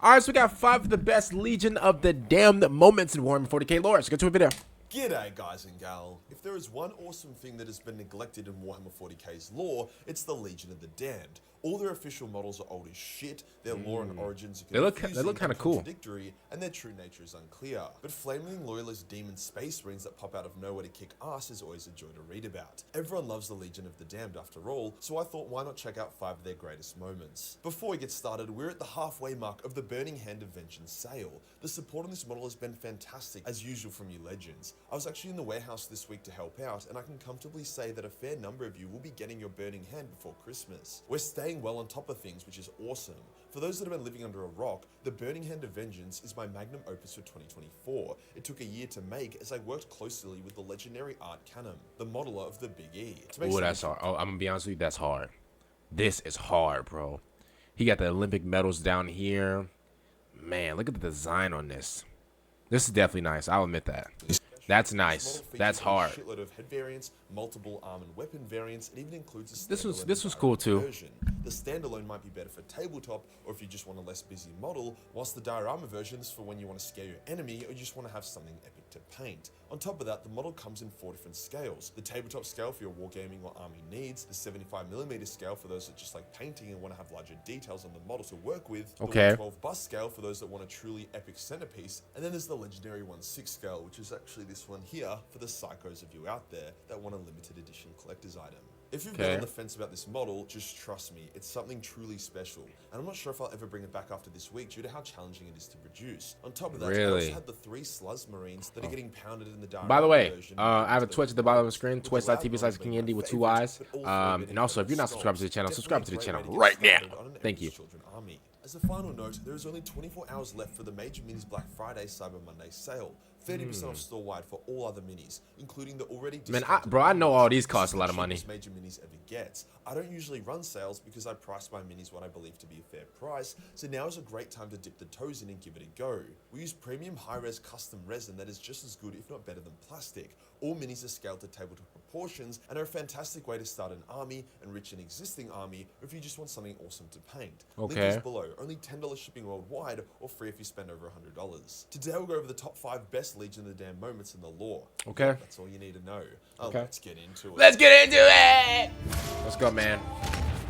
All right, so we got 5 of the best Legion of the Damned moments in Warhammer 40k lore. Let's get to a video. G'day guys and gal. If there is one awesome thing that has been neglected in Warhammer 40k's lore, it's the Legion of the Damned. All their official models are old as shit, their lore and origins are confusing kind of and cool, contradictory, and their true nature is unclear. But flaming loyalist demon space marines that pop out of nowhere to kick ass is always a joy to read about. Everyone loves the Legion of the Damned after all, so I thought why not check out 5 of their greatest moments. Before we get started, we're at the halfway mark of the Burning Hand of Vengeance sale. The support on this model has been fantastic, as usual from you legends. I was actually in the warehouse this week to help out, and I can comfortably say that a fair number of you will be getting your Burning Hand before Christmas. We're staying well on top of things, which is awesome. For those that have been living under a rock, the Burning Hand of Vengeance is my magnum opus for 2024. It took a year to make as I worked closely with the legendary Art Canham, the modeler of the Big E. Oh, that's hard. Oh, I'm gonna be honest with you, that's hard. This is hard, bro. He got the Olympic medals down here. Man, look at the design on this. This is definitely nice. I'll admit that. That's nice. That's hard. A shitload of head variants, multiple arm and weapon variants. It even includes a This was cool too. version. The standalone might be better for tabletop, or if you just want a less busy model, whilst the diorama version is for when you want to scare your enemy, or you just want to have something epic to paint. On top of that, the model comes in 4 different scales. The tabletop scale for your wargaming or army needs, the 75mm scale for those that just like painting and want to have larger details on the model to work with, the 112 bust scale for those that want a truly epic centerpiece, and then there's the legendary 1/6 scale, which is actually this one here for the psychos of you out there that want a limited edition collector's item. If you've been on the fence about this model, just trust me, it's something truly special. And I'm not sure if I'll ever bring it back after this week due to how challenging it is to produce. On top of that, I also had the 3 Slaanesh that are getting pounded in the diorama. By the way, version I have a Twitch at the bottom of the screen, twitch.tv/KingAndy with 2 eyes. And also, if you're not subscribed to the channel, subscribe to the channel right now. Thank you. As a final note, there is only 24 hours left for the Major Minis Black Friday Cyber Monday sale. 30% off store-wide for all other minis, including the already discounted bro, I know all these cost a lot of money. Major Minis ever gets. I don't usually run sales because I price my minis what I believe to be a fair price, so now is a great time to dip the toes in and give it a go. We use premium high-res custom resin that is just as good, if not better than plastic. All minis are scaled to tabletop proportions and are a fantastic way to start an army, enrich an existing army, or if you just want something awesome to paint. Link is below. Only $10 shipping worldwide, or free if you spend over $100. Today we'll go over the top 5 best Legion of the Damned moments in the lore. Okay. That's all you need to know. Let's get into it. Let's get into it! Let's go, man.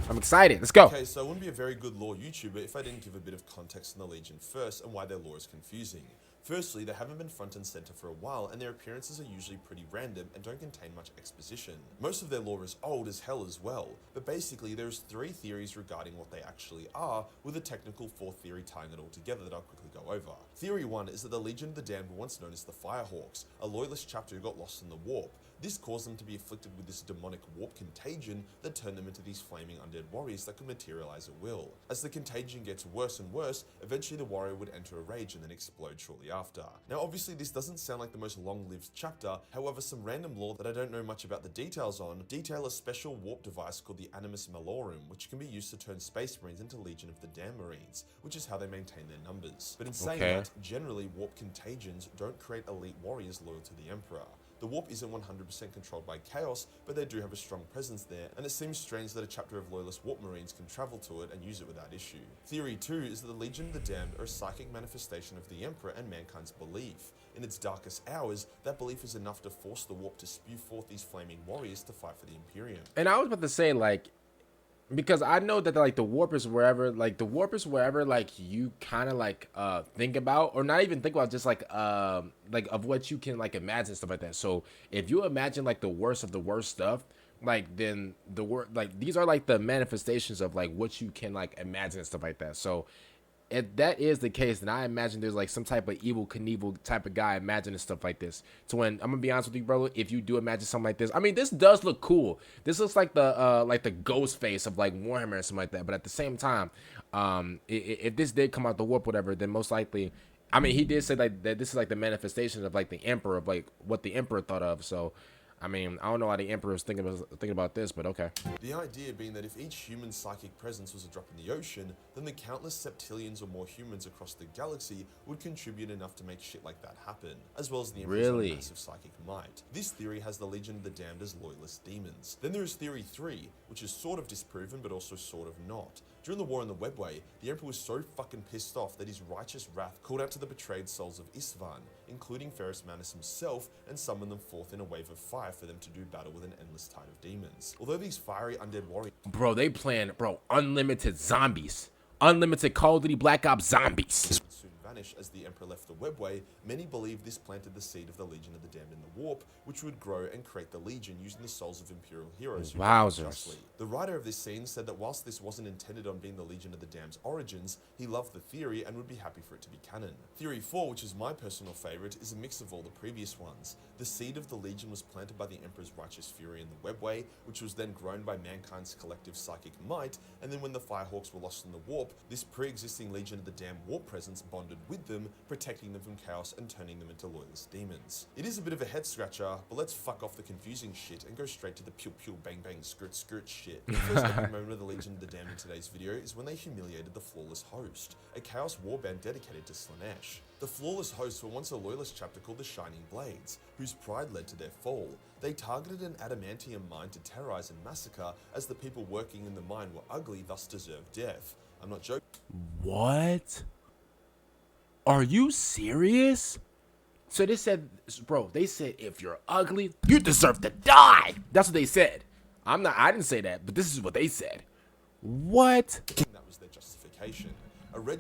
I'm excited. Let's go. Okay, so I wouldn't be a very good lore YouTuber if I didn't give a bit of context on the Legion first and why their lore is confusing. Firstly, they haven't been front and center for a while, and their appearances are usually pretty random and don't contain much exposition. Most of their lore is old as hell as well, but basically there's 3 theories regarding what they actually are, with a technical 4th theory tying it all together that I'll quickly go over. Theory 1 is that the Legion of the Damned were once known as the Firehawks, a loyalist chapter who got lost in the warp. This caused them to be afflicted with this demonic warp contagion that turned them into these flaming undead warriors that could materialize at will. As the contagion gets worse and worse, eventually the warrior would enter a rage and then explode shortly after. Now obviously this doesn't sound like the most long-lived chapter, however some random lore that I don't know much about the details on detail a special warp device called the Animus Malorum, which can be used to turn Space Marines into Legion of the Damned Marines, which is how they maintain their numbers. But in saying that, generally warp contagions don't create elite warriors loyal to the Emperor. The warp isn't 100% controlled by chaos, but they do have a strong presence there, and it seems strange that a chapter of loyalist warp marines can travel to it and use it without issue. Theory 2 is that the Legion of the Damned are a psychic manifestation of the Emperor and mankind's belief. In its darkest hours, that belief is enough to force the warp to spew forth these flaming warriors to fight for the Imperium. And I was about to say, like, because I know that like the warp is wherever like you kind of like think about, or not even think about, just like of what you can like imagine, stuff like that. So if you imagine like the worst of the worst stuff, like then these are like the manifestations of like what you can like imagine and stuff like that. So if that is the case, then I imagine there's like some type of evil Knievel type of guy imagining stuff like this. So when I'm gonna be honest with you, brother, if you do imagine something like this, I mean, this does look cool. This looks like the ghost face of like Warhammer or something like that. But at the same time, if this did come out the warp, whatever, then most likely, I mean, he did say like that this is like the manifestation of like the Emperor, of like what the Emperor thought of. So I mean, I don't know how the Emperor was thinking about this, but okay. The idea being that if each human psychic presence was a drop in the ocean, then the countless septillions or more humans across the galaxy would contribute enough to make shit like that happen, as well as the Emperor's massive psychic might. This theory has the Legion of the Damned as loyalist demons. Then there is Theory 3, which is sort of disproven but also sort of not. During the war in the Webway, the Emperor was so fucking pissed off that his righteous wrath called out to the betrayed souls of Isstvan, including Ferrus Manus himself, and summoned them forth in a wave of fire for them to do battle with an endless tide of demons. Although these fiery undead warriors... Bro, they playing, bro, unlimited zombies. Unlimited Call of Duty Black Ops zombies. soon vanish as the Emperor left the Webway, many believe this planted the seed of the Legion of the Damned in the Warp, which would grow and create the Legion using the souls of Imperial heroes who died justly. The writer of this scene said that whilst this wasn't intended on being the Legion of the Damned's origins, he loved the theory and would be happy for it to be canon. Theory 4, which is my personal favourite, is a mix of all the previous ones. The seed of the Legion was planted by the Emperor's righteous fury in the Webway, which was then grown by mankind's collective psychic might, and then when the Firehawks were lost in the Warp, this pre-existing Legion of the Damned Warp presence bonded with them, protecting them from chaos and turning them into loyalist demons. It is a bit of a head scratcher, but let's fuck off the confusing shit and go straight to the pew pew bang bang skirt skirt shit. The first epic moment of the Legion of the Damned in today's video is when they humiliated the Flawless Host, a chaos warband dedicated to Slaanesh. The Flawless Hosts were once a loyalist chapter called the Shining Blades, whose pride led to their fall. They targeted an adamantium mine to terrorize and massacre, as the people working in the mine were ugly, thus deserved death. I'm not joking. What? Are you serious? So they said, bro, they said if you're ugly, you deserve to die. That's what they said. I didn't say that, but this is what they said. What? That was their justification.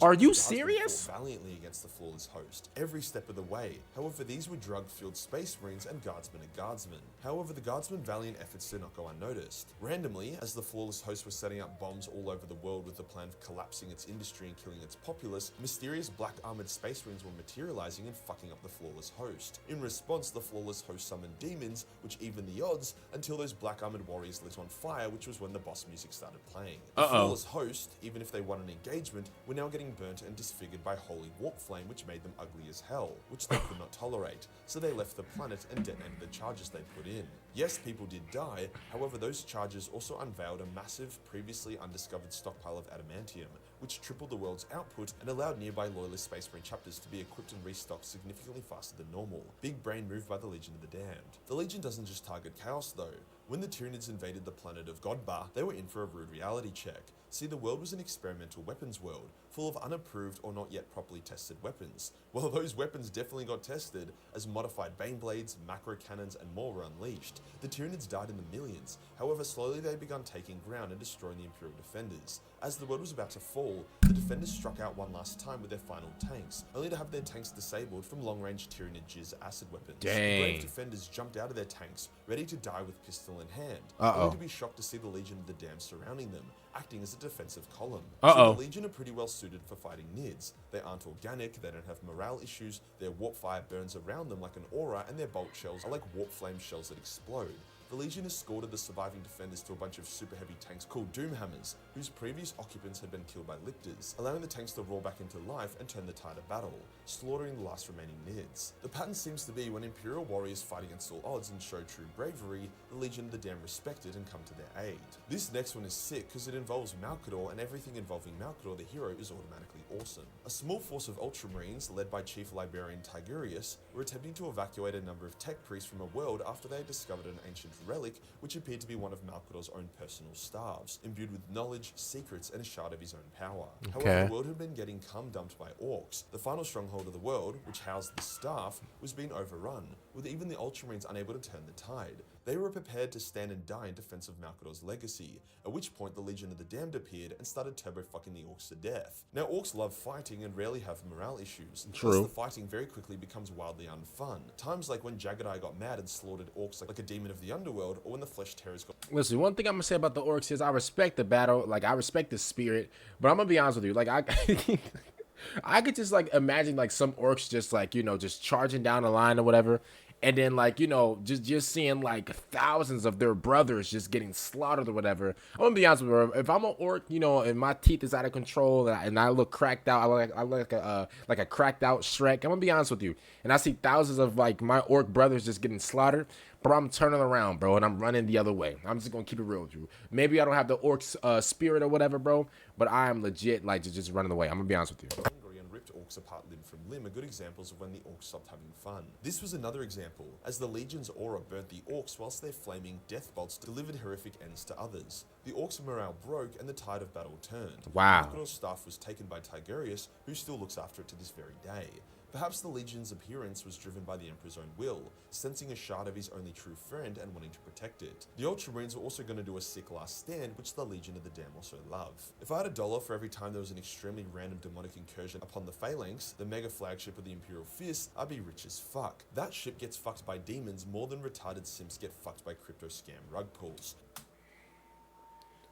Are you serious? Fought valiantly against the Flawless Host, every step of the way. However, these were drug-fueled space marines and guardsmen and guardsmen. However, the guardsmen' valiant efforts did not go unnoticed. Randomly, as the Flawless Host were setting up bombs all over the world with the plan of collapsing its industry and killing its populace, mysterious black armored space marines were materializing and fucking up the Flawless Host. In response, the Flawless Host summoned demons, which evened the odds, until those black armored warriors lit on fire, which was when the boss music started playing. The Flawless Host, even if they won an engagement, were now getting burnt and disfigured by holy warp flame, which made them ugly as hell, which they could not tolerate, so they left the planet and detonated the charges they put in. Yes, people did die, however those charges also unveiled a massive, previously undiscovered stockpile of adamantium, which tripled the world's output and allowed nearby loyalist space marine chapters to be equipped and restocked significantly faster than normal. Big brain move by the Legion of the Damned. The Legion doesn't just target chaos though. When the Tyranids invaded the planet of Godbar, they were in for a rude reality check. See, the world was an experimental weapons world, full of unapproved or not yet properly tested weapons. Well, those weapons definitely got tested, as modified Baneblades, macro cannons, and more were unleashed. The Tyranids died in the millions, however slowly they began taking ground and destroying the Imperial defenders. As the world was about to fall, the defenders struck out one last time with their final tanks, only to have their tanks disabled from long-range Tyranid jizz acid weapons. Dang. The brave defenders jumped out of their tanks, ready to die with pistol in hand, only to be shocked to see the Legion of the Damned surrounding them, acting as a defensive column. So the Legion are pretty well suited for fighting Nids. They aren't organic, they don't have morale issues, their warp fire burns around them like an aura, and their bolt shells are like warp flame shells that explode. The Legion escorted the surviving defenders to a bunch of super heavy tanks called Doomhammers, whose previous occupants had been killed by lictors, allowing the tanks to roar back into life and turn the tide of battle, slaughtering the last remaining Nids. The pattern seems to be when Imperial warriors fight against all odds and show true bravery, the Legion of the Damned respect it and come to their aid. This next one is sick because it involves Malkador, and everything involving Malkador, the hero, is automatically awesome. A small force of Ultramarines, led by Chief Librarian Tigurius, were attempting to evacuate a number of tech priests from a world after they had discovered an ancient relic, which appeared to be one of Malkador's own personal staves, imbued with knowledge, secrets, and a shard of his own power. However, the world had been getting cum-dumped by orcs. The final stronghold of the world, which housed the staff, was being overrun, with even the Ultramarines unable to turn the tide. They were prepared to stand and die in defense of Malkador's legacy, at which point the Legion of the Damned appeared and started turbo-fucking the orcs to death. Now, orcs love fighting and rarely have morale issues. True. Thus, the fighting very quickly becomes wildly unfun. Times like when Jagadai got mad and slaughtered orcs like a demon of the underworld, or when the Flesh Terrors got... Listen, one thing I'm gonna say about the orcs is I respect the battle, like I respect the spirit, but I'm gonna be honest with you, like I could just like imagine like some orcs just like, you know, just charging down the line or whatever. And then, like, you know, just seeing, like, thousands of their brothers just getting slaughtered or whatever. I'm going to be honest with you. If I'm an orc, you know, and my teeth is out of control and I look cracked out, I look like a cracked out Shrek, I'm going to be honest with you. And I see thousands of, like, my orc brothers just getting slaughtered. Bro, I'm turning around, bro, and I'm running the other way. I'm just going to keep it real with you. Maybe I don't have the orc's spirit or whatever, bro, but I am legit, like, just running away. I'm going to be honest with you. And ripped orc orcs apart limb from limb are good examples of when the orcs stopped having fun. This was another example, as the Legion's aura burnt the orcs whilst their flaming death bolts delivered horrific ends to others. The orcs' morale broke and the tide of battle turned. Wow. Mordor's staff was taken by Tigurius, who still looks after it to this very day. Perhaps the Legion's appearance was driven by the Emperor's own will, sensing a shard of his only true friend and wanting to protect it. The Ultramarines were also going to do a sick last stand, which the Legion of the Damned also love. If I had $1 for every time there was an extremely random demonic incursion upon the Phalanx, the mega flagship of the Imperial Fist, I'd be rich as fuck. That ship gets fucked by demons more than retarded simps get fucked by crypto scam rug pulls.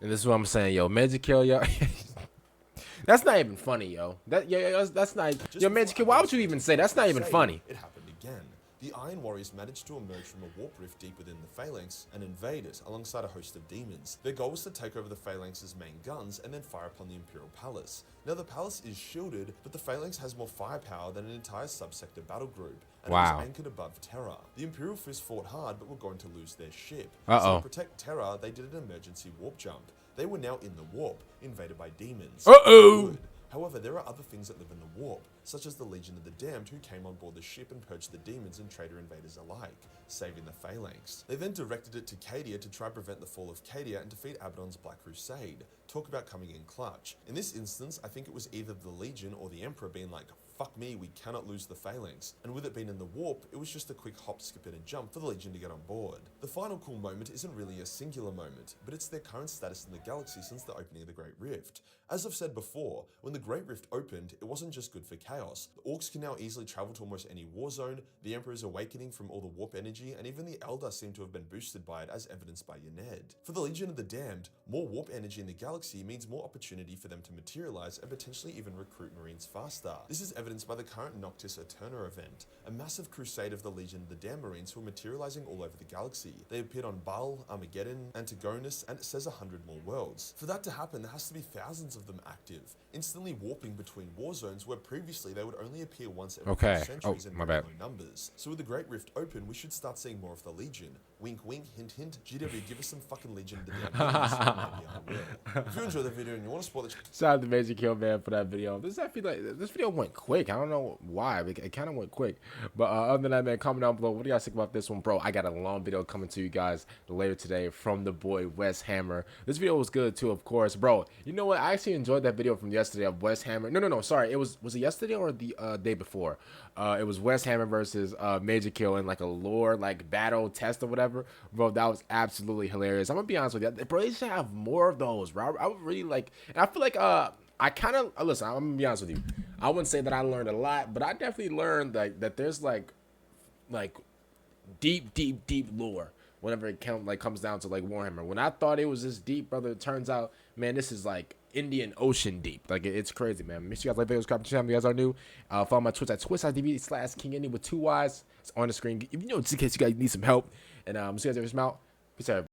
And this is what I'm saying, yo. Majorkill, yo. That's not even funny, yo. That's not. Yo, Majorkill, why would you even say that's not even funny? It happened again. The Iron Warriors managed to emerge from a warp rift deep within the Phalanx and invade it alongside a host of demons. Their goal was to take over the Phalanx's main guns and then fire upon the Imperial Palace. Now the palace is shielded, but the Phalanx has more firepower than an entire subsector battle group, and it was anchored above Terra. The Imperial Fist fought hard, but were going to lose their ship. So to protect Terra, they did an emergency warp jump. They were now in the warp, invaded by demons. Good. However, there are other things that live in the warp, such as the Legion of the Damned, who came on board the ship and purged the demons and traitor invaders alike, saving the Phalanx. They then directed it to Cadia to try prevent the fall of Cadia and defeat Abaddon's Black Crusade. Talk about coming in clutch. In this instance, I think it was either the Legion or the Emperor being like, fuck me, we cannot lose the Phalanx. And with it being in the warp, it was just a quick hop, skip, and a jump for the Legion to get on board. The final cool moment isn't really a singular moment, but it's their current status in the galaxy since the opening of the Great Rift. As I've said before, when the Great Rift opened, it wasn't just good for chaos. The orcs can now easily travel to almost any war zone, the Emperor is awakening from all the warp energy, and even the Eldar seem to have been boosted by it, as evidenced by Yened. For the Legion of the Damned, more warp energy in the galaxy means more opportunity for them to materialize and potentially even recruit Marines faster. This is evidenced by the current Noctis Eterna event, a massive crusade of the Legion of the Damned Marines who are materializing all over the galaxy. They appeared on Baal, Armageddon, Antigonus, and it says 100 more worlds. For that to happen, there has to be thousands of them active, instantly warping between war zones where previously they would only appear once every few centuries in very low numbers. So with the Great Rift open, we should start seeing more of the Legion. Wink wink, hint hint, GW, give us some fucking Legion of the Damned Marines, maybe I will. If you enjoyed the video and you want to support the shout out to Majorkill, man, for that video. This video went quick. I don't know why. It kind of went quick. But other than that, man, comment down below. What do you guys think about this one, bro? I got a long video coming to you guys later today from the boy Wes Hammer. This video was good too, of course, bro. You know what? I actually enjoyed that video from yesterday of Wes Hammer. No, sorry. Was it yesterday or the day before? It was Wes Hammer versus Majorkill in like a lore like battle test or whatever. Bro, that was absolutely hilarious. I'm gonna be honest with you, bro. They should have more of those, bro. I would really like, and I feel like I kind of listen. I'm gonna be honest with you. I wouldn't say that I learned a lot, but I definitely learned that there's like deep lore whenever it comes down to like Warhammer. When I thought it was this deep, brother, it turns out, man, this is like Indian Ocean deep. Like it's crazy, man. Make sure you guys like videos, subscribe to the channel if you guys are new. Follow my Twitch at twitch.tv/KingIndy with 2 Y's. It's on the screen. You know, just in case you guys need some help. And see you guys every time out. Peace out.